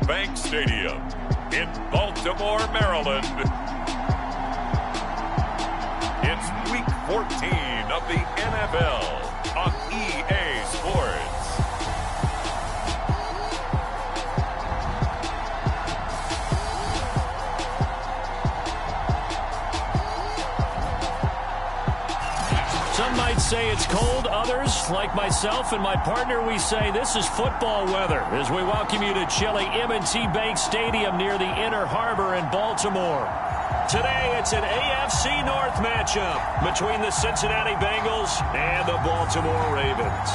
Bank Stadium in Baltimore, Maryland. It's Week 14 of the NFL on EA Sports. Some might say it's cold. Others, like myself and my partner, we say this is football weather as we welcome you to chilly M&T Bank Stadium near the Inner Harbor in Baltimore. Today, it's an AFC North matchup between the Cincinnati Bengals and the Baltimore Ravens.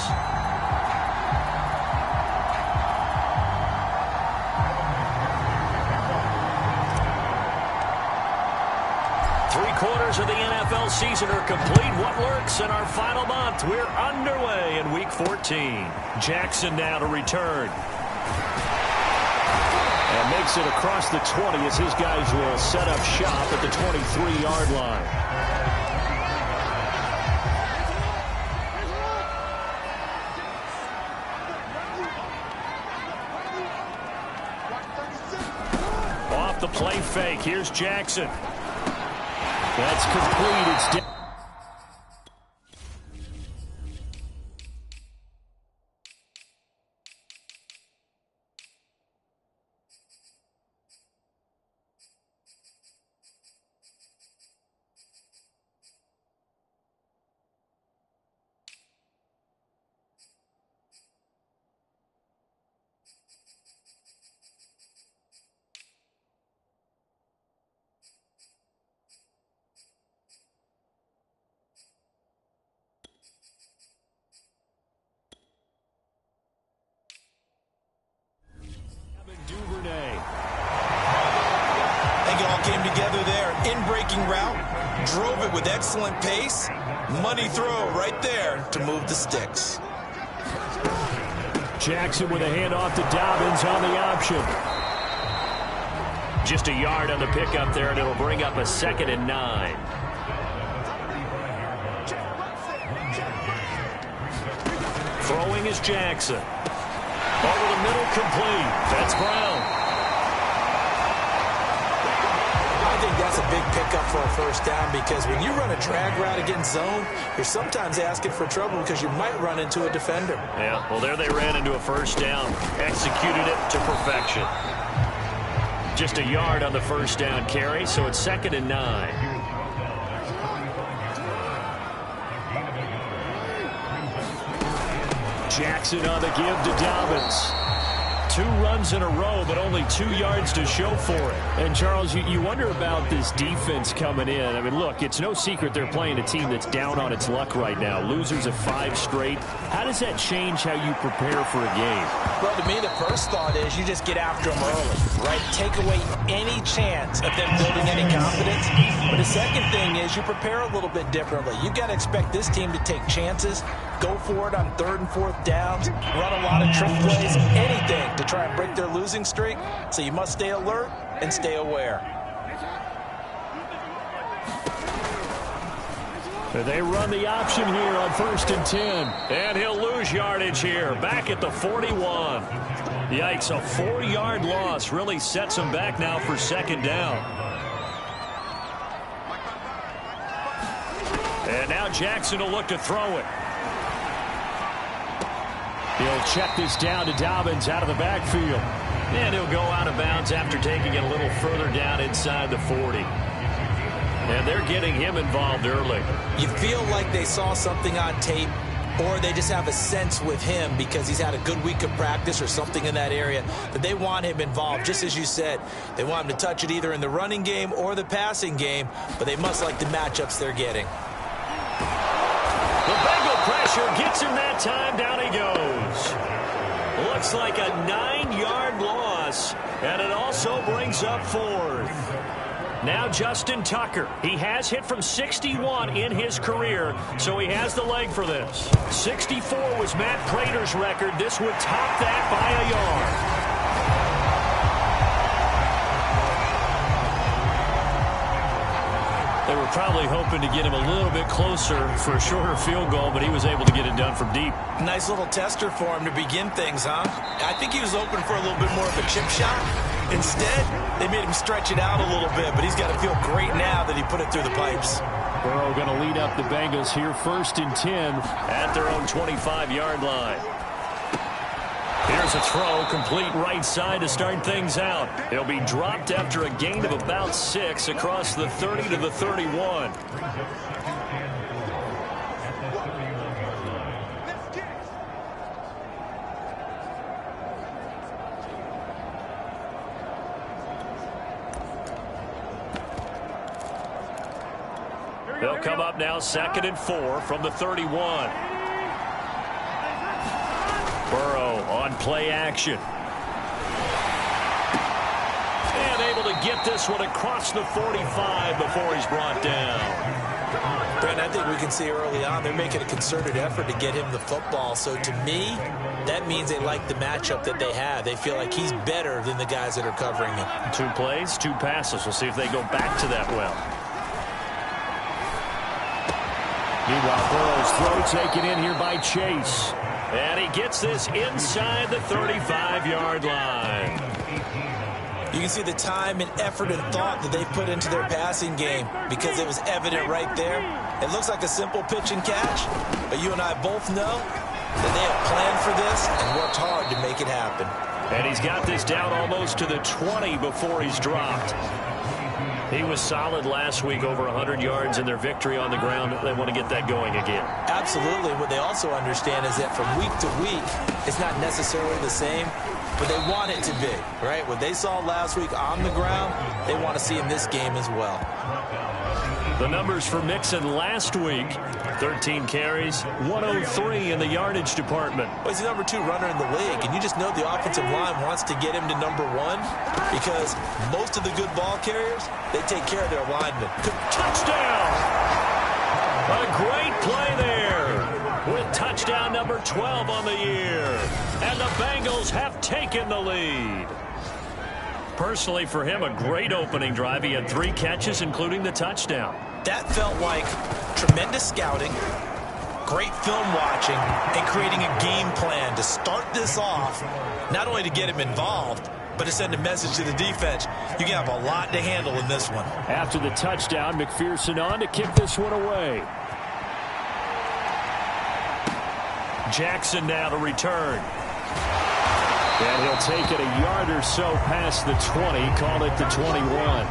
Three-quarters of the NFL season are complete. What lurks in our final month? We're underway in Week 14. Jackson now to return. And makes it across the 20 as his guys will set up shop at the 23-yard line. Off the play fake. Here's Jackson. That's complete. It's down. Came together there. In-breaking route. Drove it with excellent pace. Money throw right there to move the sticks. Jackson with a handoff to Dobbins on the option. Just a yard on the pickup there, and it'll bring up a 2nd and 9. Throwing is Jackson. Over the middle, complete. That's Brown. I think that's a big pickup for a first down because when you run a drag route against zone, you're sometimes asking for trouble because you might run into a defender. Yeah, well, there they ran into a first down. Executed it to perfection. Just a yard on the first down carry, so it's 2nd and 9. Jackson on the give to Dobbins. 2 runs in a row, but only 2 yards to show for it. And, Charles, you wonder about this defense coming in. I mean, look, it's no secret they're playing a team that's down on its luck right now. Losers of 5 straight. How does that change how you prepare for a game? Well, to me, the first thought is you just get after them early, right? Take away any chance of them building any confidence. But the second thing is you prepare a little bit differently. You've got to expect this team to take chances, go for it on 3rd and 4th downs, run a lot of trick plays, anything to try and break their losing streak. So you must stay alert and stay aware. They run the option here on 1st and 10. And he'll lose yardage here. Back at the 41. Yikes, a 4-yard loss really sets him back now for 2nd down. And now Jackson will look to throw it. He'll check this down to Dobbins out of the backfield. And he'll go out of bounds after taking it a little further down inside the 40. And they're getting him involved early. You feel like they saw something on tape, or they just have a sense with him because he's had a good week of practice or something in that area that they want him involved. Just as you said, they want him to touch it either in the running game or the passing game, but they must like the matchups they're getting. The Bengal pressure gets him that time. Down he goes. Looks like a 9-yard loss, and it also brings up 4th. Now Justin Tucker. He has hit from 61 in his career, so he has the leg for this. 64 was Matt Prater's record. This would top that by a yard. They were probably hoping to get him a little bit closer for a shorter field goal, but he was able to get it done from deep. Nice little tester for him to begin things, huh? I think he was open for a little bit more of a chip shot. Instead, they made him stretch it out a little bit, but he's got to feel great now that he put it through the pipes. Burrow going to lead up the Bengals here 1st and 10 at their own 25-yard line. Here's a throw, complete right side to start things out. He'll be dropped after a gain of about 6 across the 30 to the 31. They'll come up now 2nd and 4 from the 31. Burrow on play action. And able to get this one across the 45 before he's brought down. Brent, I think we can see early on they're making a concerted effort to get him the football. So to me, that means they like the matchup that they have. They feel like he's better than the guys that are covering him. 2 plays, 2 passes. We'll see if they go back to that well. Meanwhile, Burrow's throw taken in here by Chase. And he gets this inside the 35-yard line. You can see the time and effort and thought that they put into their passing game because it was evident right there. It looks like a simple pitch and catch, but you and I both know that they have planned for this and worked hard to make it happen. And he's got this down almost to the 20 before he's dropped. He was solid last week, over 100 yards in their victory on the ground. They want to get that going again. Absolutely. What they also understand is that from week to week, it's not necessarily the same, but they want it to be, right? What they saw last week on the ground, they want to see in this game as well. The numbers for Mixon last week, 13 carries, 103 in the yardage department. Well, he's the number 2 runner in the league, and you just know the offensive line wants to get him to number 1 because most of the good ball carriers, they take care of their linemen. Touchdown! A great play there with touchdown number 12 on the year. And the Bengals have taken the lead. Personally, for him, a great opening drive. He had 3 catches, including the touchdown. That felt like tremendous scouting, great film watching, and creating a game plan to start this off, not only to get him involved, but to send a message to the defense. You can have a lot to handle in this one. After the touchdown, McPherson on to kick this one away. Jackson now to return. And he'll take it a yard or so past the 20, call it the 21.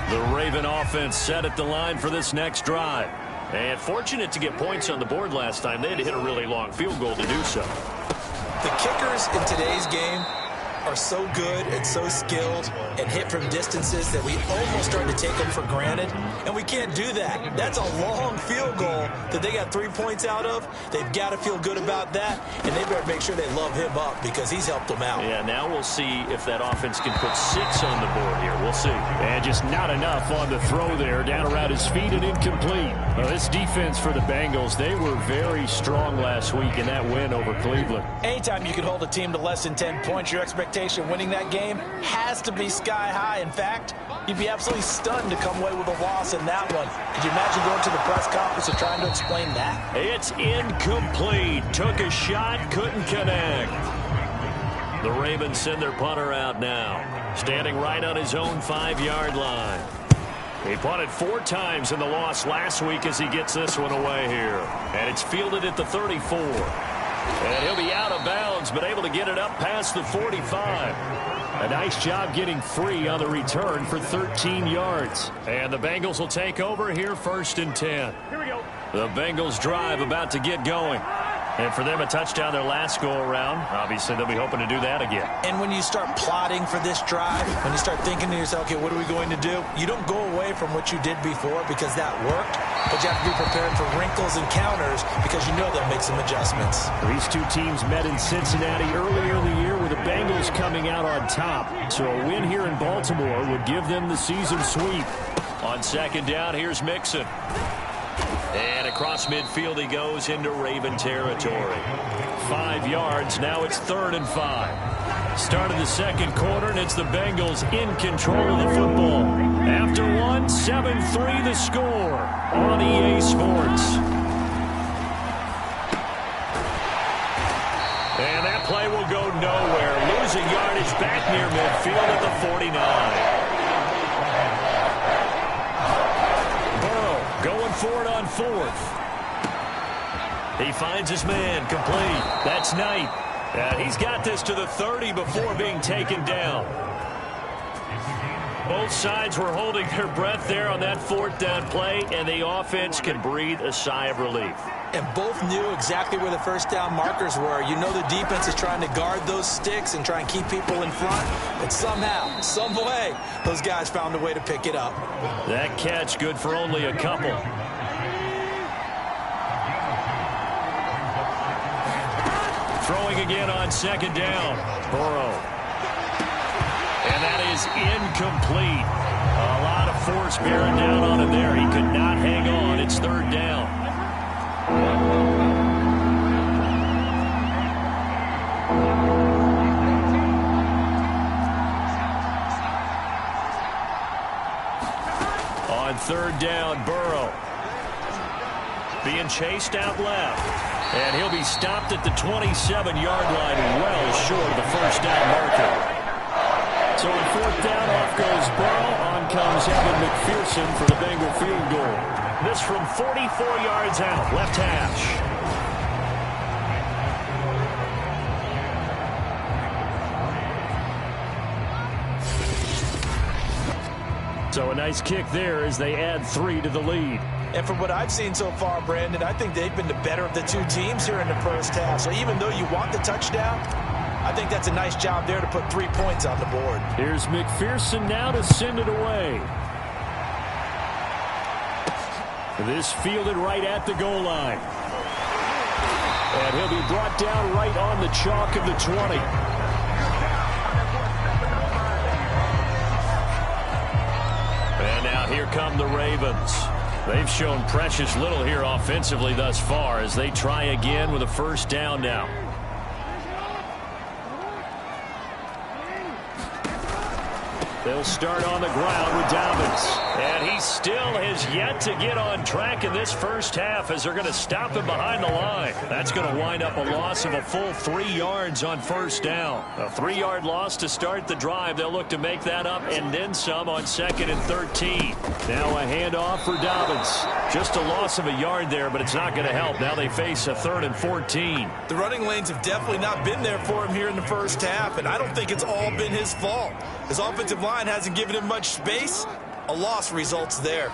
The Raven offense set at the line for this next drive. And fortunate to get points on the board last time. They had to hit a really long field goal to do so. The kickers in today's game are so good and so skilled and hit from distances that we almost start to take them for granted, and we can't do that. That's a long field goal that they got 3 points out of. They've got to feel good about that, and they better make sure they love him up because he's helped them out. Yeah, now we'll see if that offense can put 6 on the board here. We'll see. And just not enough on the throw there, down around his feet and incomplete. Well, this defense for the Bengals, they were very strong last week in that win over Cleveland. Anytime you can hold a team to less than 10 points, your expectation winning that game has to be sky high. In fact, you'd be absolutely stunned to come away with a loss in that one. Could you imagine going to the press conference and trying to explain that? It's incomplete. Took a shot, couldn't connect. The Ravens send their punter out now, standing right on his own 5-yard line. He punted 4 times in the loss last week as he gets this one away here. And it's fielded at the 34. And he'll be out of bounds, but able to get it up past the 45. A nice job getting free on the return for 13 yards. And the Bengals will take over here 1st and 10. Here we go. The Bengals drive about to get going. And for them, a touchdown their last go-around. Obviously, they'll be hoping to do that again. And when you start plotting for this drive, when you start thinking to yourself, okay, what are we going to do? You don't go away from what you did before because that worked, but you have to be prepared for wrinkles and counters because you know they'll make some adjustments. These two teams met in Cincinnati earlier in the year with the Bengals coming out on top. So a win here in Baltimore would give them the season sweep. On 2nd down, here's Mixon. And across midfield he goes into Raven territory. 5 yards. Now it's 3rd and 5. Start of the second quarter, and it's the Bengals in control of the football. After one, 7-3 the score on EA Sports. And that play will go nowhere. Losing yardage back near midfield at the 49. Going for it on 4th. He finds his man, complete. That's Knight. And he's got this to the 30 before being taken down. Both sides were holding their breath there on that 4th down play, and the offense can breathe a sigh of relief. And both knew exactly where the first down markers were. You know the defense is trying to guard those sticks and try and keep people in front. But somehow, some way, those guys found a way to pick it up. That catch good for only a couple. Throwing again on 2nd down. Burrow. And that is incomplete. A lot of force bearing down on him there. He could not hang on. It's 3rd down. On 3rd down, Burrow. Being chased out left. And he'll be stopped at the 27-yard line, well short of the first down marker. So on 4th down, off goes Burrow. On comes Evan McPherson for the Bengal field goal. This from 44 yards out, left hash. So a nice kick there as they add 3 to the lead. And from what I've seen so far, Brandon, I think they've been the better of the two teams here in the first half. So even though you want the touchdown, I think that's a nice job there to put 3 points on the board. Here's McPherson now to send it away. This fielded right at the goal line. And he'll be brought down right on the chalk of the 20. And now here come the Ravens. They've shown precious little here offensively thus far as they try again with a first down now. They'll start on the ground with Dobbins. And he still has yet to get on track in this first half as they're going to stop him behind the line. That's going to wind up a loss of a full 3 yards on first down. A 3-yard loss to start the drive. They'll look to make that up and then some on 2nd and 13. Now a handoff for Dobbins. Just a loss of a yard there, but it's not going to help. Now they face a 3rd and 14. The running lanes have definitely not been there for him here in the first half, and I don't think it's all been his fault. His offensive line hasn't given him much space. A loss results there.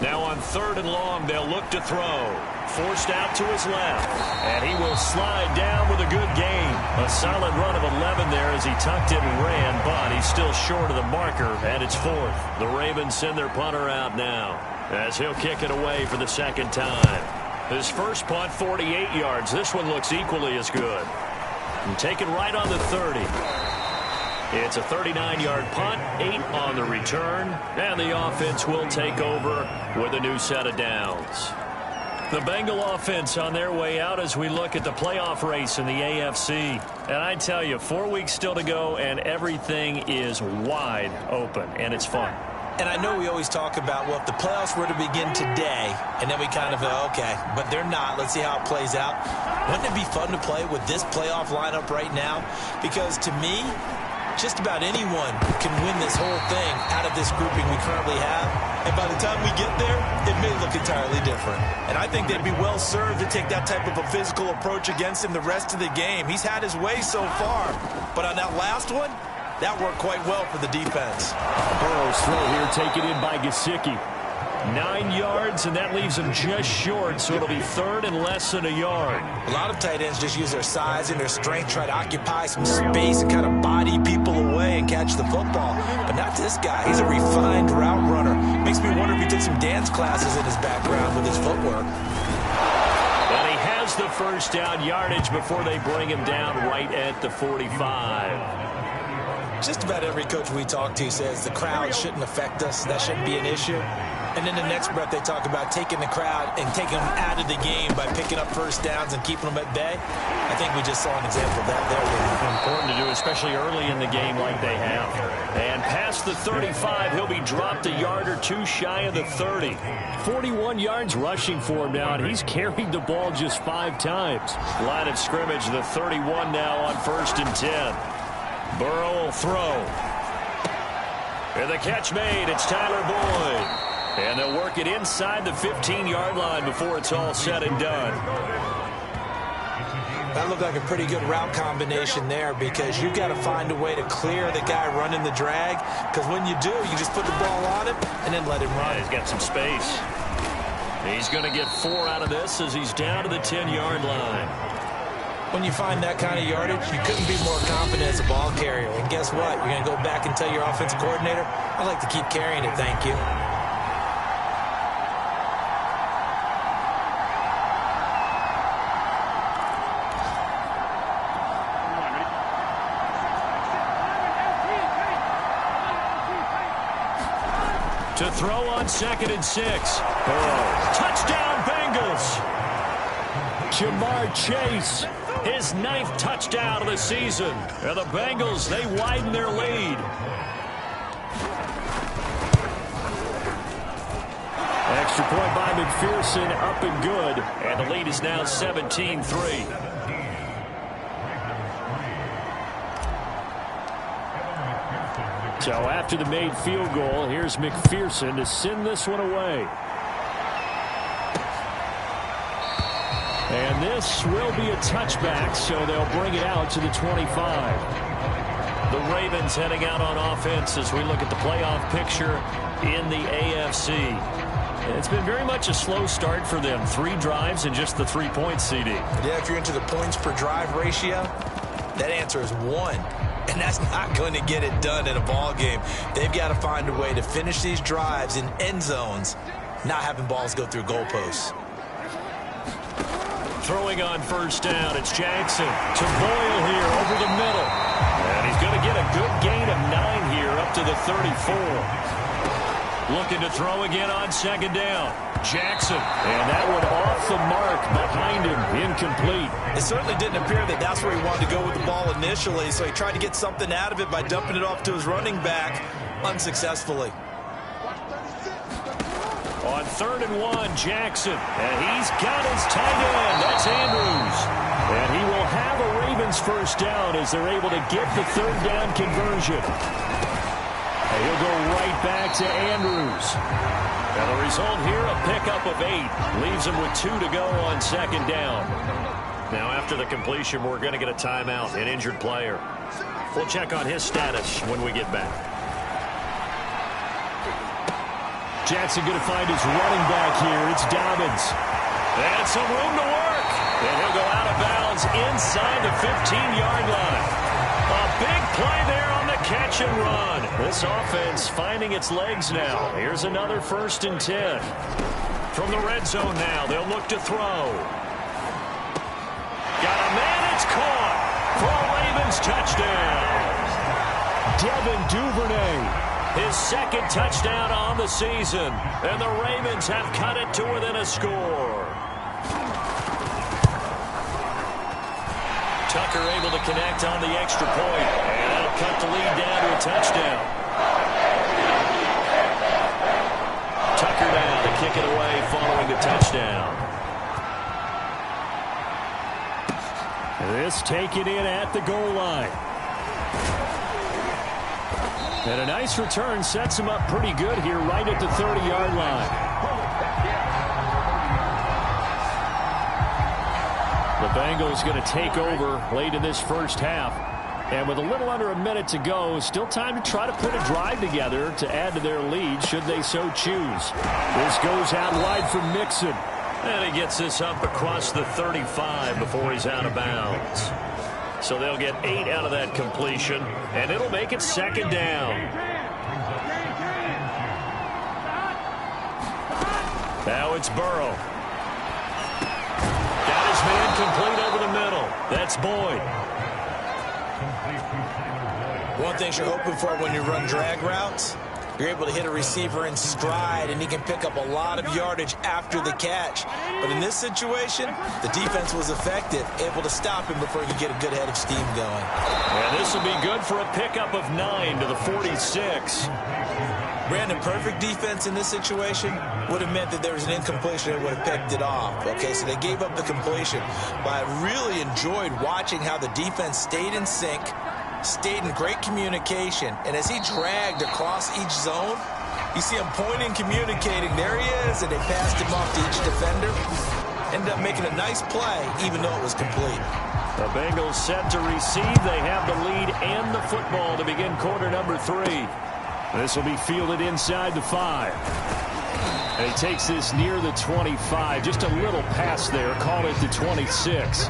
Now on 3rd and long, they'll look to throw. Forced out to his left. And he will slide down with a good gain. A solid run of 11 there as he tucked it and ran, but he's still short of the marker, and it's 4th. The Ravens send their punter out now as he'll kick it away for the 2nd time. His first punt, 48 yards. This one looks equally as good. And taken right on the 30. It's a 39-yard punt, 8 on the return, and the offense will take over with a new set of downs. The Bengal offense on their way out as we look at the playoff race in the AFC. And I tell you, 4 weeks still to go, and everything is wide open, and it's fun. And I know we always talk about, well, if the playoffs were to begin today, and then we kind of go, okay, but they're not. Let's see how it plays out. Wouldn't it be fun to play with this playoff lineup right now? Because to me, just about anyone can win this whole thing out of this grouping we currently have. And by the time we get there, it may look entirely different. And I think they'd be well served to take that type of a physical approach against him the rest of the game. He's had his way so far. But on that last one, that worked quite well for the defense. Burrow's throw here taken in by Gesicki. 9 yards, and that leaves him just short, so it'll be 3rd and less than a yard. A lot of tight ends just use their size and their strength, try to occupy some space and kind of body people away and catch the football. But not this guy. He's a refined route runner. Makes me wonder if he took some dance classes in his background with his footwork. And he has the first down yardage before they bring him down right at the 45. Just about every coach we talk to says the crowd shouldn't affect us. That shouldn't be an issue. And then the next breath they talk about taking the crowd and taking them out of the game by picking up first downs and keeping them at bay. I think we just saw an example of that there. Important to do, especially early in the game like they have. And past the 35, he'll be dropped a yard or two shy of the 30. 41 yards rushing for him now, and he's carried the ball just 5 times. Line of scrimmage, the 31 now on 1st and 10. Burrow will throw. And the catch made. It's Tyler Boyd. And they'll work it inside the 15-yard line before it's all said and done. That looked like a pretty good route combination there because you've got to find a way to clear the guy running the drag, because when you do, you just put the ball on him and then let him run. Yeah, he's got some space. He's going to get 4 out of this as he's down to the 10-yard line. When you find that kind of yardage, you couldn't be more confident as a ball carrier. And guess what? You're going to go back and tell your offensive coordinator, I'd like to keep carrying it, thank you. To throw on 2nd and 6. Oh. Touchdown, Bengals. Jamar Chase, his 9th touchdown of the season. And the Bengals, they widen their lead. Extra point by McPherson, up and good. And the lead is now 17-3. So after the made field goal, here's McPherson to send this one away. And this will be a touchback, so they'll bring it out to the 25. The Ravens heading out on offense as we look at the playoff picture in the AFC. It's been very much a slow start for them. 3 drives and just the 3 points, CD. Yeah, if you're into the points per drive ratio, that answer is 1. And that's not going to get it done in a ball game. They've got to find a way to finish these drives in end zones, not having balls go through goalposts. Throwing on 1st down, it's Jackson to Boyle here over the middle. And he's going to get a good gain of 9 here up to the 34. Looking to throw again on 2nd down. Jackson, and that one off the mark behind him, incomplete. It certainly didn't appear that that's where he wanted to go with the ball initially, so he tried to get something out of it by dumping it off to his running back unsuccessfully. On 3rd and 1, Jackson, and he's got his tight end. That's Andrews. And he will have a Ravens 1st down as they're able to get the 3rd down conversion. And he'll go right back to Andrews. And the result here, a pickup of 8. Leaves him with 2 to go on 2nd down. Now, after the completion, we're going to get a timeout, an injured player. We'll check on his status when we get back. Jackson going to find his running back here. It's Dobbins. And some room to work. And he'll go out of bounds inside the 15-yard line. A big play there on the catch and run. This offense finding its legs now. Here's another 1st and 10. From the red zone now, they'll look to throw. Got a man, it's caught for a Ravens touchdown. Devin Duvernay, his 2nd touchdown on the season. And the Ravens have cut it to within a score. Tucker able to connect on the extra point. And that'll cut the lead down to a touchdown. Tucker down to kick it away following the touchdown. This taken in at the goal line. And a nice return sets him up pretty good here right at the 30-yard line. The Bengals going to take over late in this 1st half. And with a little under a minute to go, still time to try to put a drive together to add to their lead should they so choose. This goes out wide for Mixon. And he gets this up across the 35 before he's out of bounds. So they'll get 8 out of that completion, and it'll make it 2nd down. Now it's Burrow. Got his man complete over the middle. That's Boyd. One thing you're hoping for when you run drag routes You're able to hit a receiver in stride, and he can pick up a lot of yardage after the catch. But in this situation, the defense was effective, able to stop him before he could get a good head of steam going. And this will be good for a pickup of 9 to the 46. Brandon, perfect defense in this situation would have meant that there was an incompletion and would have picked it off. Okay, so they gave up the completion. But I really enjoyed watching how the defense stayed in sync, stayed in great communication, and as he dragged across each zone, you see him pointing, communicating. There he is, and they passed him off to each defender. Ended up making a nice play, even though it was complete. The Bengals set to receive. They have the lead and the football to begin quarter number 3. This will be fielded inside the 5. And he takes this near the 25. Just a little pass there. Call it the 26.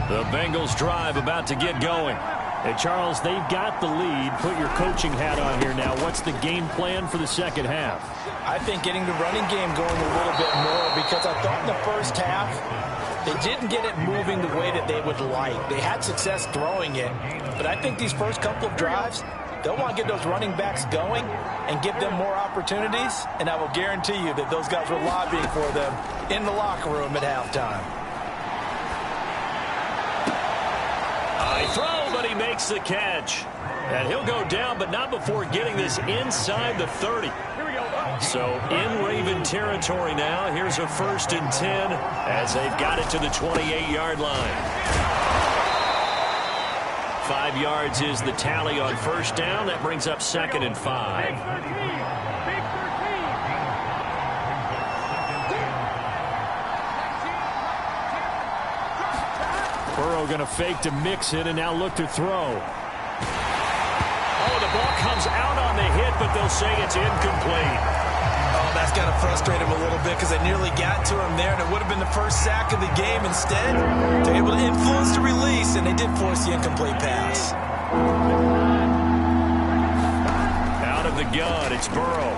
The Bengals drive about to get going. Hey, Charles, they've got the lead. Put your coaching hat on here now. What's the game plan for the second half? I think getting the running game going a little bit more, because I thought in the first half they didn't get it moving the way that they would like. They had success throwing it, but I think these first couple of drives, they'll want to get those running backs going and give them more opportunities, and I will guarantee you that those guys were lobbying for them in the locker room at halftime. High throw, but he makes the catch. And he'll go down, but not before getting this inside the 30. So in Raven territory now. Here's a 1st and 10 as they've got it to the 28-yard line. 5 yards is the tally on first down. That brings up 2nd and 5. Burrow going to fake to mix it and now look to throw. Oh, the ball comes out on the hit, but they'll say it's incomplete. Oh, that's got to frustrate him a little bit, because they nearly got to him there, and it would have been the first sack of the game. Instead, they're able to influence the release, and they did force the incomplete pass. Out of the gun, it's Burrow.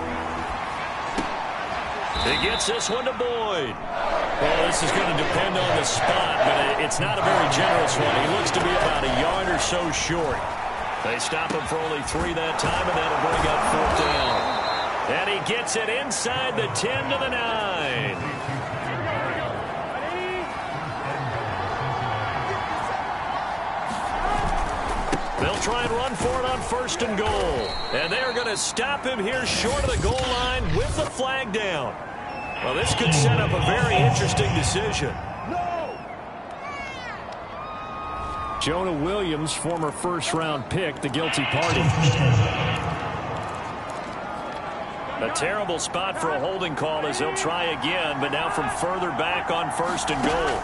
He gets this one to Boyd. Well, this is going to depend on the spot, but it's not a very generous one. He looks to be about a yard or so short. They stop him for only 3 that time, and that'll bring up 4th down. And he gets it inside the 10 to the 9. They'll try and run for it on 1st and goal. And they're going to stop him here short of the goal line with the flag down. Well, this could set up a very interesting decision. Jonah Williams, former first-round pick, the guilty party. A terrible spot for a holding call as they'll try again, but now from further back on 1st and goal.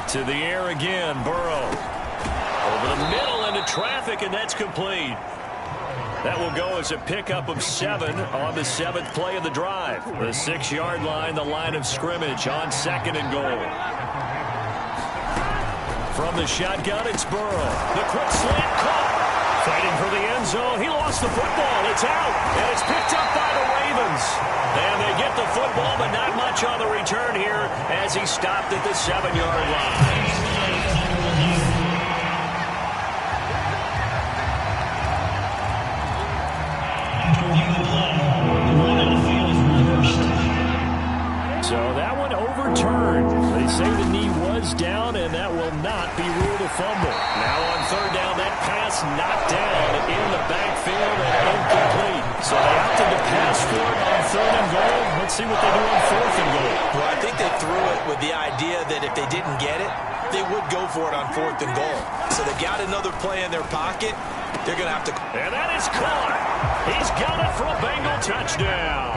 To the air again, Burrow. Over the middle into traffic, and that's complete. That will go as a pickup of 7 on the 7th play of the drive. The 6-yard line, the line of scrimmage on 2nd and goal. From the shotgun, it's Burrow. The quick slant caught. Fighting for the end zone. He lost the football. It's out. And it's picked up by the Ravens. And they get the football, but not much on the return here as he stopped at the 7-yard line. So that one overturned. They say the knee was down, and that will not be ruled a fumble. Now on 3rd down, that pass knocked down in the backfield and incomplete. So they opted to pass for it on 3rd and goal. Let's see what they do on 4th and goal. Well, I think they threw it with the idea that if they didn't get it, they would go for it on 4th and goal. So they got another play in their pocket. They're going to have to... And that is caught. He's got it for a Bengal touchdown.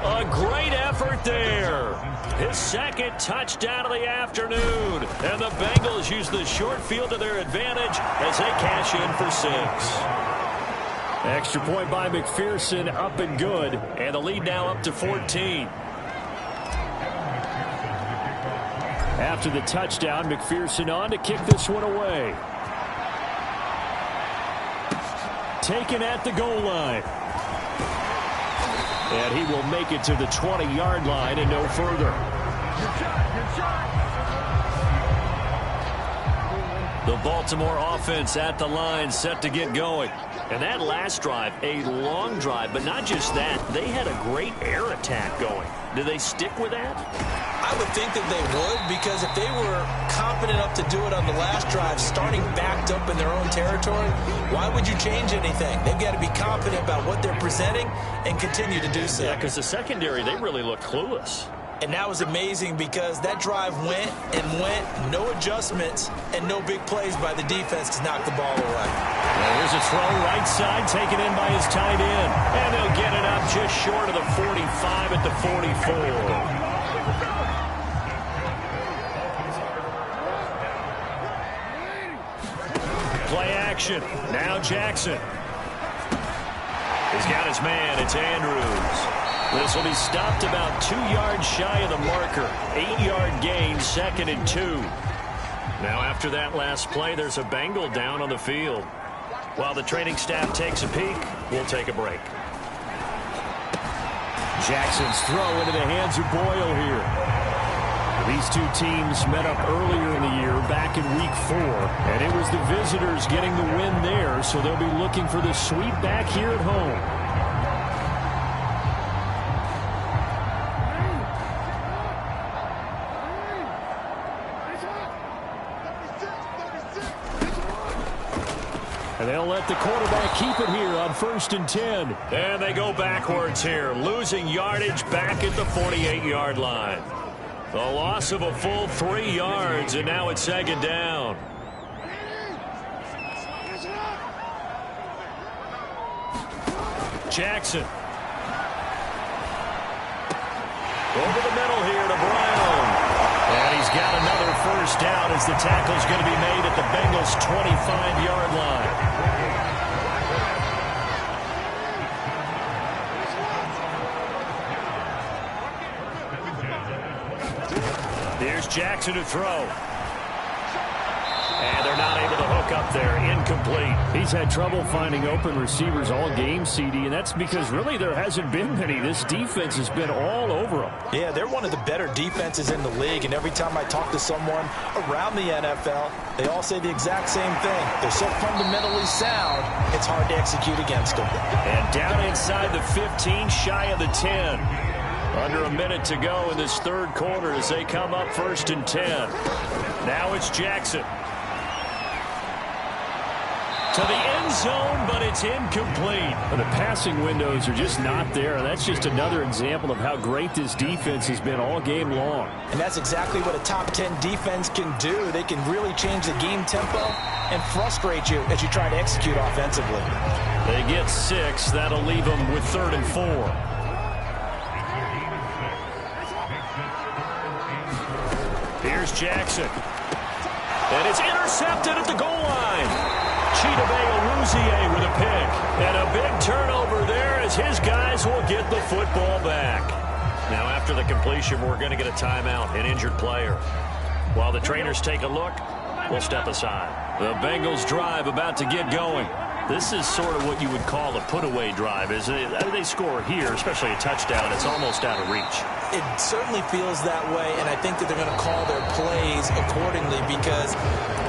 A great effort there. His 2nd touchdown of the afternoon. And the Bengals use the short field to their advantage as they cash in for 6. Extra point by McPherson, up and good. And the lead now up to 14. After the touchdown, McPherson on to kick this one away. Taken at the goal line. And he will make it to the 20-yard line and no further. The Baltimore offense at the line, set to get going. And that last drive, a long drive, but not just that. They had a great air attack going. Do they stick with that? I would think that they would, because if they were confident enough to do it on the last drive, starting backed up in their own territory, why would you change anything? They've got to be confident about what they're presenting and continue to do so. Yeah, because the secondary, they really look clueless. And that was amazing because that drive went and went, no adjustments, and no big plays by the defense to knock the ball away. Well, here's a throw right side, taken in by his tight end. And they'll get it up just short of the 45 at the 44. Play action. Now Jackson. He's got his man. It's Andrews. This will be stopped about 2 yards shy of the marker. 8-yard gain, 2nd and 2. Now after that last play, there's a Bengal down on the field. While the training staff takes a peek, we'll take a break. Jackson's throw into the hands of Boyle here. These two teams met up earlier in the year, back in week 4, and it was the visitors getting the win there, so they'll be looking for the sweep back here at home. And they'll let the quarterback keep it here on 1st and 10. And they go backwards here, losing yardage back at the 48-yard line. The loss of a full 3 yards, and now it's 2nd down. Jackson. Over the middle here to Brown. And he's got another 1st down as the tackle's going to be made at the Bengals' 25-yard line. Here's Jackson to throw. And they're not able to hook up there. Incomplete. He's had trouble finding open receivers all game, CD, and that's because really there hasn't been many. This defense has been all over them. Yeah, they're one of the better defenses in the league, and every time I talk to someone around the NFL, they all say the exact same thing. They're so fundamentally sound, it's hard to execute against them. And down inside the 15, shy of the 10. Under a minute to go in this 3rd quarter as they come up 1st and 10. Now it's Jackson. To the end zone, but it's incomplete. The passing windows are just not there. That's just another example of how great this defense has been all game long. And that's exactly what a top 10 defense can do. They can really change the game tempo and frustrate you as you try to execute offensively. They get 6. That'll leave them with 3rd and 4. Here's Jackson. And it's intercepted at the goal line. Chidobe Awuzie with a pick. And a big turnover there as his guys will get the football back. Now after the completion, we're going to get a timeout, an injured player. While the trainers take a look, we'll step aside. The Bengals drive about to get going. This is sort of what you would call a put-away drive. They score here, especially a touchdown. It's almost out of reach. It certainly feels that way, and I think that they're going to call their plays accordingly because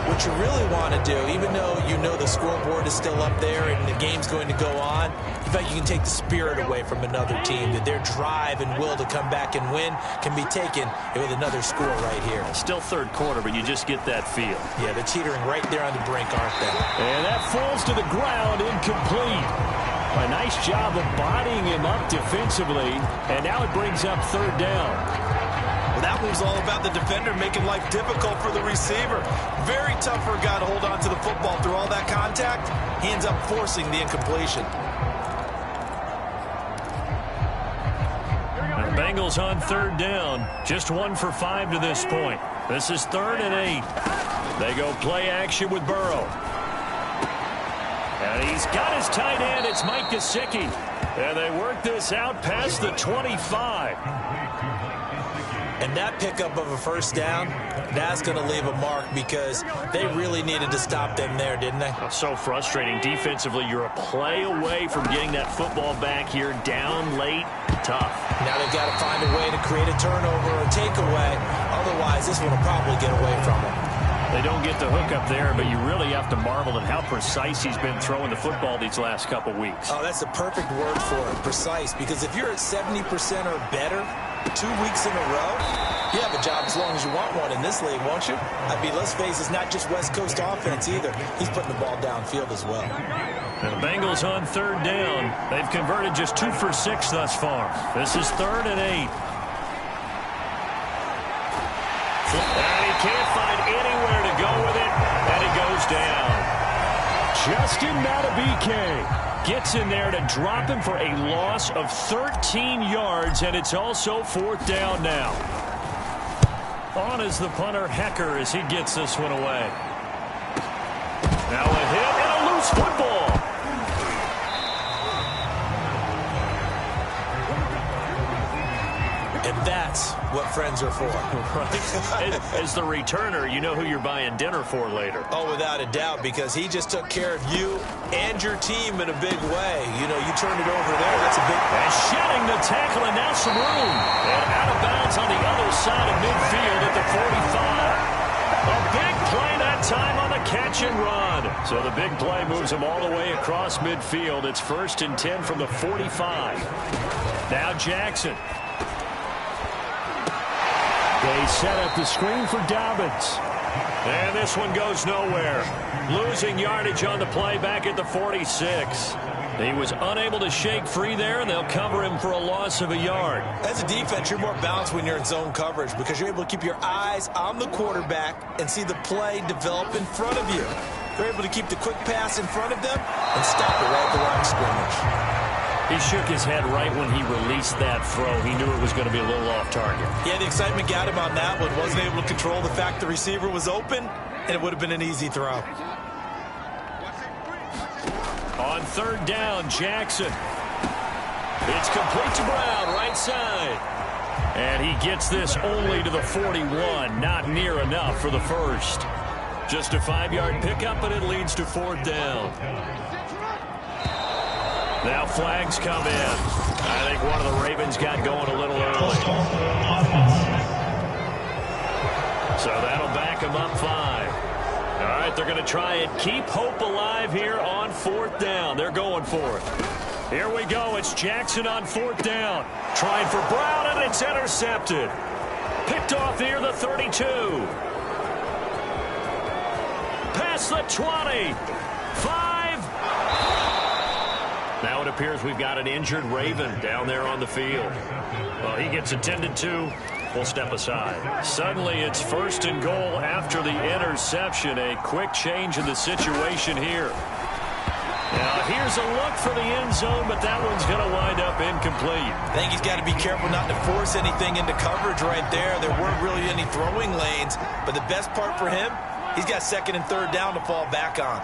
what you really want to do, even though you know the scoreboard is still up there and the game's going to go on, in fact, you can take the spirit away from another team, that their drive and will to come back and win can be taken with another score right here. Still 3rd quarter, but you just get that feel. Yeah, they're teetering right there on the brink, aren't they? And that falls to the ground, incomplete. A nice job of bodying him up defensively, and now it brings up 3rd down. Well, that was all about the defender making life difficult for the receiver. Very tough for a guy to hold on to the football through all that contact. He ends up forcing the incompletion. And Bengals on 3rd down. Just 1 for 5 to this point. This is 3rd and 8. They go play action with Burrow. And he's got his tight end. It's Mike Gesicki. And they work this out past the 25. And that pickup of a 1st down, that's going to leave a mark because they really needed to stop them there, didn't they? So frustrating. Defensively, you're a play away from getting that football back here. Down late, tough. Now they've got to find a way to create a turnover or takeaway. Otherwise, this one will probably get away from them. They don't get the hook up there, but you really have to marvel at how precise he's been throwing the football these last couple weeks. Oh, that's the perfect word for it, precise, because if you're at 70% or better 2 weeks in a row, you have a job as long as you want one in this league, won't you? I mean, let's face it, it's not just West Coast offense either. He's putting the ball downfield as well. And the Bengals on third down. They've converted just 2 for 6 thus far. This is 3rd and 8. And he can't find anywhere to go with it, and he goes down. Justin Madubuike gets in there to drop him for a loss of 13 yards, and it's also 4th down now. On is the punter, Hecker, as he gets this one away. Now a hit and a loose football. And that's what friends are for. Right. As the returner, you know who you're buying dinner for later. Oh, without a doubt, because he just took care of you and your team in a big way. You know, you turned it over there. That's a big play. And shedding the tackle, and now some room. And out of bounds on the other side of midfield at the 45. A big play that time on the catch and run. So the big play moves him all the way across midfield. It's 1st and 10 from the 45. Now Jackson. They set up the screen for Dobbins. And this one goes nowhere. Losing yardage on the play back at the 46. He was unable to shake free there, and they'll cover him for a loss of a yard. As a defense, you're more balanced when you're in zone coverage because you're able to keep your eyes on the quarterback and see the play develop in front of you. They're able to keep the quick pass in front of them and stop it right at the line of scrimmage. He shook his head right when he released that throw. He knew it was going to be a little off target. Yeah, the excitement got him on that one. Wasn't able to control the fact the receiver was open, and it would have been an easy throw. On 3rd down, Jackson. It's complete to Brown, right side. And he gets this only to the 41. Not near enough for the first. Just a 5-yard pickup, and it leads to 4th down. Now flags come in. I think one of the Ravens got going a little early. So that'll back them up 5. All right, they're going to try and keep hope alive here on 4th down. They're going for it. Here we go. It's Jackson on 4th down. Trying for Brown, and it's intercepted. Picked off near the 32. Past the 20. 5. Now it appears we've got an injured Raven down there on the field. Well, he gets attended to. We'll step aside. Suddenly it's 1st and goal after the interception. A quick change in the situation here. Now here's a look for the end zone, but that one's going to wind up incomplete. I think he's got to be careful not to force anything into coverage right there. There weren't really any throwing lanes, but the best part for him, he's got 2nd and 3rd down to fall back on.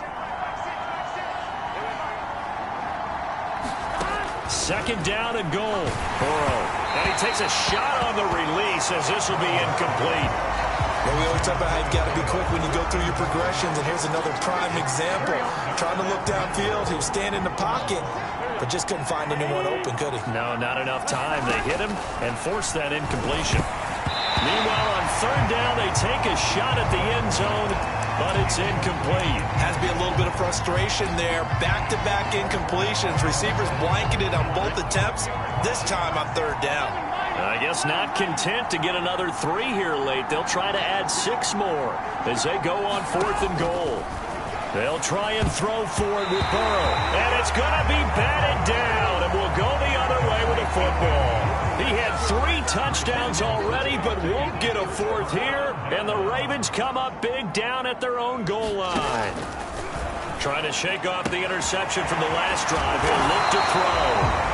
2nd down and goal. Burrow. And he takes a shot on the release as this will be incomplete. Well, we always talk about how you've got to be quick when you go through your progressions, and here's another prime example. Trying to look downfield, he was standing in the pocket, but just couldn't find anyone open, could he? No, not enough time. They hit him and forced that incompletion. Meanwhile, on 3rd down, they take a shot at the end zone, but it's incomplete. Has to be a little bit of frustration there. Back-to-back incompletions. Receivers blanketed on both attempts, this time on 3rd down. I guess not content to get another 3 here late. They'll try to add 6 more as they go on 4th and goal. They'll try and throw for it with Burrow. And it's going to be batted down, and we'll go the other way with the football. He had 3 touchdowns already, but won't get a 4th here. And the Ravens come up big down at their own goal line. Trying to shake off the interception from the last drive. He'll look to throw.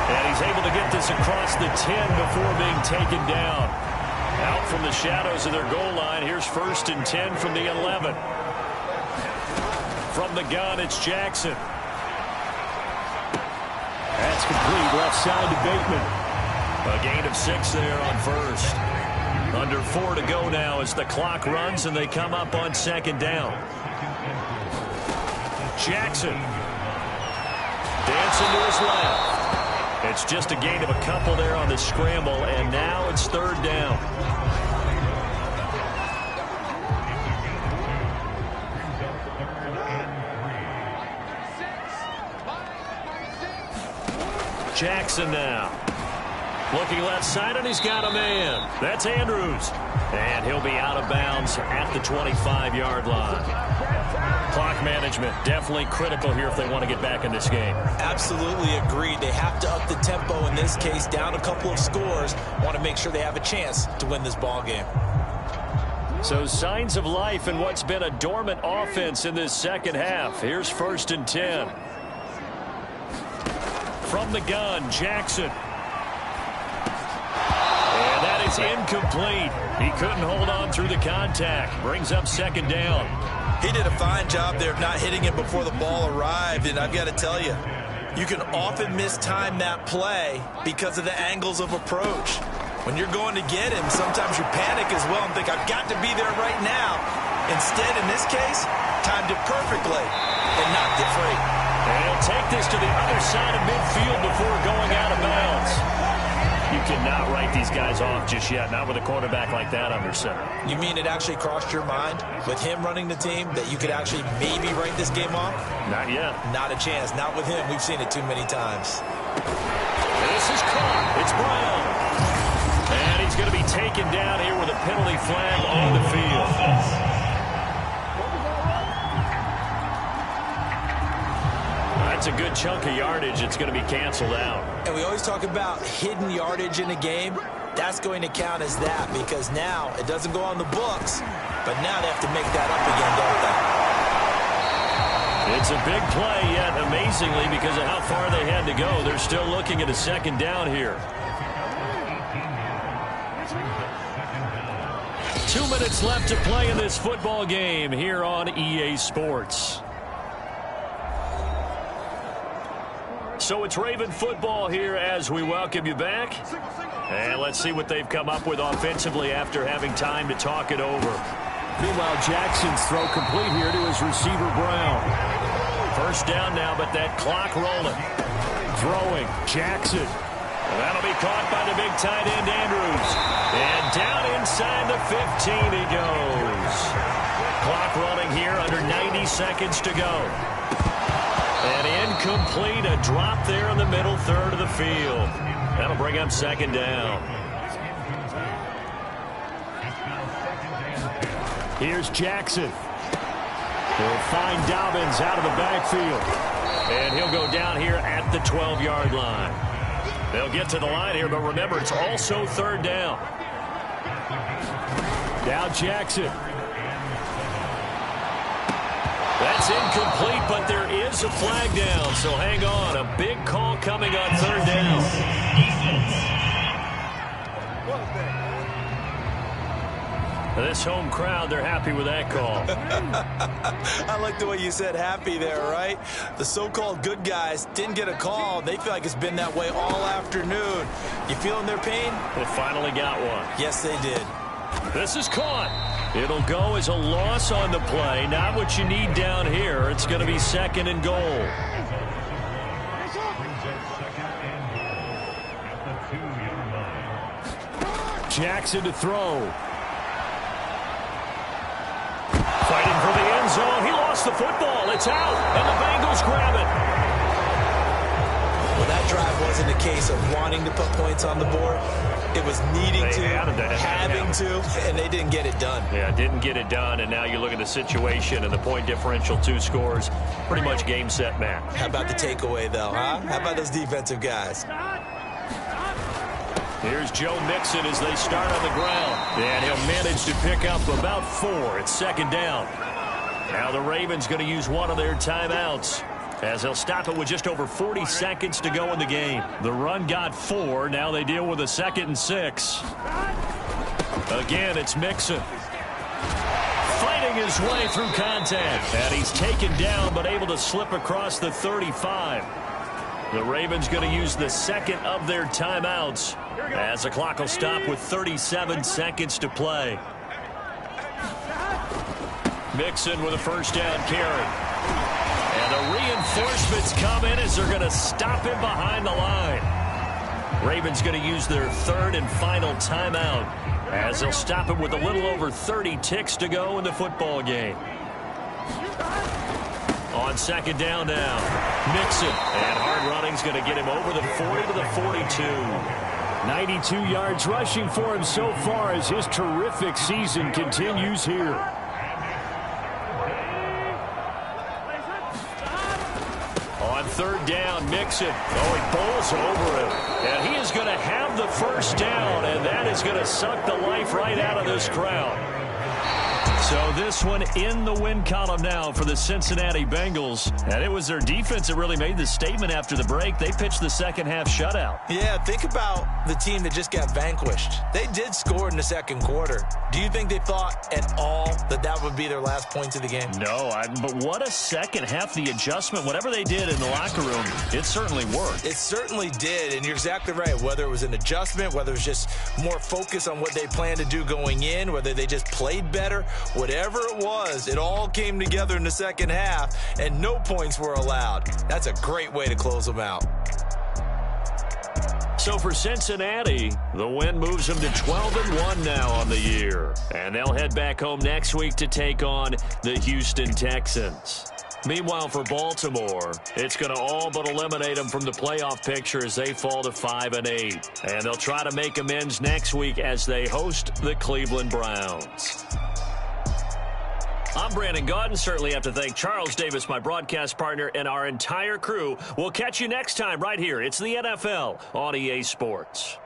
And he's able to get this across the 10 before being taken down. Out from the shadows of their goal line. Here's 1st and 10 from the 11. From the gun, it's Jackson. That's complete left side to Bateman. A gain of 6 there on 1st. Under 4 to go now as the clock runs and they come up on 2nd down. Jackson. Dancing to his left. It's just a gain of a couple there on the scramble, and now it's 3rd down. Jackson now. Looking left side, and he's got a man. That's Andrews. And he'll be out of bounds at the 25-yard line. Clock management, definitely critical here if they want to get back in this game. Absolutely agreed. They have to up the tempo in this case, down a couple of scores. Want to make sure they have a chance to win this ball game. So signs of life in what's been a dormant offense in this second half. Here's 1st and 10. From the gun, Jackson. And that is incomplete. He couldn't hold on through the contact. Brings up 2nd down. He did a fine job there of not hitting it before the ball arrived, and I've got to tell you, you can often mistime that play because of the angles of approach. When you're going to get him, sometimes you panic as well and think, I've got to be there right now. Instead, in this case, timed it perfectly and knocked it free. And he'll take this to the other side of midfield before going out of bounds. You cannot write these guys off just yet, not with a quarterback like that under center. You mean it actually crossed your mind with him running the team that you could actually maybe write this game off? Not yet. Not a chance. Not with him. We've seen it too many times. This is caught. It's Brown. And he's going to be taken down here with a penalty flag on the field. That's a good chunk of yardage. It's going to be canceled out. And we always talk about hidden yardage in a game. That's going to count as that because now it doesn't go on the books, but now they have to make that up again, don't they? It's a big play, yet amazingly, because of how far they had to go, they're still looking at a 2nd down here. 2 minutes left to play in this football game here on EA Sports. So it's Raven football here as we welcome you back. And let's see what they've come up with offensively after having time to talk it over. Meanwhile, Jackson's throw complete here to his receiver, Brown. 1st down now, but that clock rolling. Throwing, Jackson. And that'll be caught by the big tight end, Andrews. And down inside the 15 he goes. Clock running here, under 90 seconds to go. And incomplete, a drop there in the middle third of the field. That'll bring up 2nd down. Here's Jackson. He'll find Dobbins out of the backfield. And he'll go down here at the 12-yard line. They'll get to the line here, but remember, it's also 3rd down. Now Jackson. That's incomplete, but there is a flag down, so hang on. A big call coming on 3rd down. This home crowd, they're happy with that call. I like the way you said happy there, right? The so-called good guys didn't get a call. They feel like it's been that way all afternoon. You feeling their pain? They finally got one. Yes, they did. This is caught. It'll go as a loss on the play. Not what you need down here. It's going to be 2nd and goal. Jackson to throw. Fighting for the end zone. He lost the football. It's out, and the Bengals grab it. Well, that drive wasn't a case of wanting to put points on the board. It was needing to, having to, and they didn't get it done. Yeah, didn't get it done, and now you look at the situation and the point differential, 2 scores. Pretty much game, set, match. How about the takeaway, though, huh? How about those defensive guys? Here's Joe Mixon as they start on the ground. And he'll manage to pick up about 4. It's 2nd down. Now the Ravens going to use one of their timeouts, as they'll stop it with just over 40 seconds to go in the game. The run got 4. Now they deal with a 2nd and 6. Again, it's Mixon. Fighting his way through contact. And he's taken down, but able to slip across the 35. The Ravens going to use the 2nd of their timeouts, as the clock will stop with 37 seconds to play. Mixon with a 1st down carry. And the reinforcements come in as they're going to stop him behind the line. Ravens going to use their 3rd and final timeout, as they'll stop it with a little over 30 ticks to go in the football game. On second down now. Mixon. And hard running's going to get him over the 40 to the 42. 92 yards rushing for him so far as his terrific season continues here. On third down, Mixon. Oh, he bowls over him. And he is going to have the first down, and that is going to suck the life right out of this crowd. So this one in the win column now for the Cincinnati Bengals. And it was their defense that really made the statement after the break. They pitched the second half shutout. Yeah, think about the team that just got vanquished. They did score in the second quarter. Do you think they thought at all that that would be their last points of the game? No, but what a second half. The adjustment, whatever they did in the locker room, it certainly worked. It certainly did, and you're exactly right. Whether it was an adjustment, whether it was just more focus on what they planned to do going in, whether they just played better, whatever it was, it all came together in the second half, and no points were allowed. That's a great way to close them out. So for Cincinnati, the win moves them to 12-1 now on the year. And they'll head back home next week to take on the Houston Texans. Meanwhile, for Baltimore, it's going to all but eliminate them from the playoff picture as they fall to 5-8. And they'll try to make amends next week as they host the Cleveland Browns. I'm Brandon Gaudin. Certainly have to thank Charles Davis, my broadcast partner, and our entire crew. We'll catch you next time right here. It's the NFL on EA Sports.